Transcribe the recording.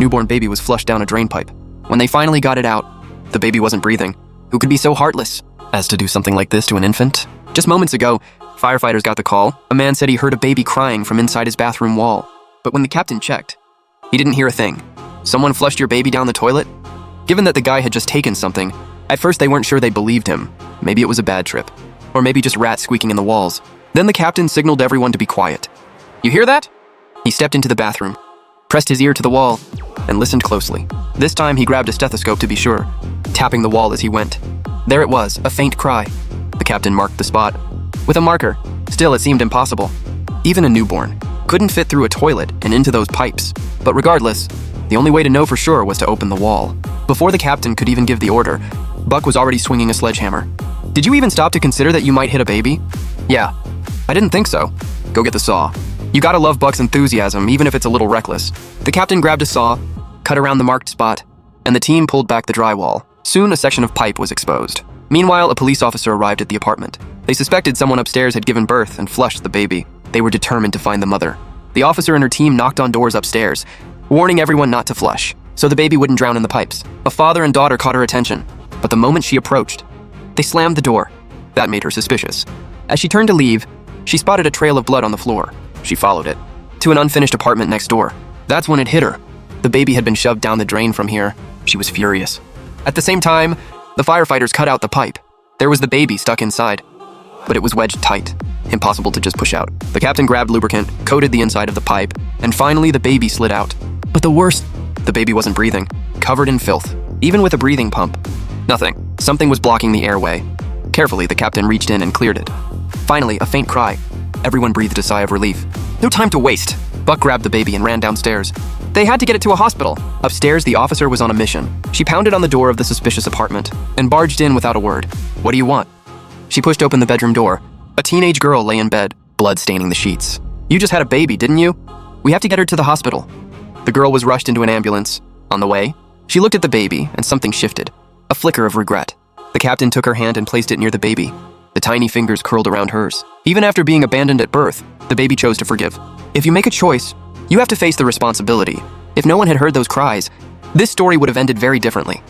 newborn baby was flushed down a drain pipe. When they finally got it out, the baby wasn't breathing. Who could be so heartless as to do something like this to an infant? Just moments ago, firefighters got the call. A man said he heard a baby crying from inside his bathroom wall. But when the captain checked, he didn't hear a thing. Someone flushed your baby down the toilet? Given that the guy had just taken something, at first they weren't sure they believed him. Maybe it was a bad trip. Or maybe just rats squeaking in the walls. Then the captain signaled everyone to be quiet. You hear that? He stepped into the bathroom, pressed his ear to the wall, and listened closely. This time he grabbed a stethoscope to be sure, tapping the wall as he went. There it was, a faint cry. The captain marked the spot with a marker. Still, it seemed impossible. Even a newborn couldn't fit through a toilet and into those pipes. But regardless, the only way to know for sure was to open the wall. Before the captain could even give the order, Buck was already swinging a sledgehammer. Did you even stop to consider that you might hit a baby? Yeah. I didn't think so. Go get the saw. You gotta love Buck's enthusiasm, even if it's a little reckless. The captain grabbed a saw, cut around the marked spot, and the team pulled back the drywall. Soon, a section of pipe was exposed. Meanwhile, a police officer arrived at the apartment. They suspected someone upstairs had given birth and flushed the baby. They were determined to find the mother. The officer and her team knocked on doors upstairs, warning everyone not to flush, so the baby wouldn't drown in the pipes. A father and daughter caught her attention, but the moment she approached, they slammed the door. That made her suspicious. As she turned to leave, she spotted a trail of blood on the floor. She followed it to an unfinished apartment next door. That's when it hit her. The baby had been shoved down the drain from here. She was furious. At the same time, the firefighters cut out the pipe. There was the baby stuck inside, but it was wedged tight, impossible to just push out. The captain grabbed lubricant, coated the inside of the pipe, and finally the baby slid out. But the worst, the baby wasn't breathing, covered in filth. Even with a breathing pump, nothing. Something was blocking the airway. Carefully, the captain reached in and cleared it. Finally, a faint cry. Everyone breathed a sigh of relief. No time to waste. Buck grabbed the baby and ran downstairs. They had to get it to a hospital. Upstairs, the officer was on a mission. She pounded on the door of the suspicious apartment and barged in without a word. What do you want? She pushed open the bedroom door. A teenage girl lay in bed, blood staining the sheets. You just had a baby, didn't you? We have to get her to the hospital. The girl was rushed into an ambulance. On the way, she looked at the baby and something shifted. A flicker of regret. The captain took her hand and placed it near the baby. The tiny fingers curled around hers. Even after being abandoned at birth, the baby chose to forgive. If you make a choice, you have to face the responsibility. If no one had heard those cries, this story would have ended very differently.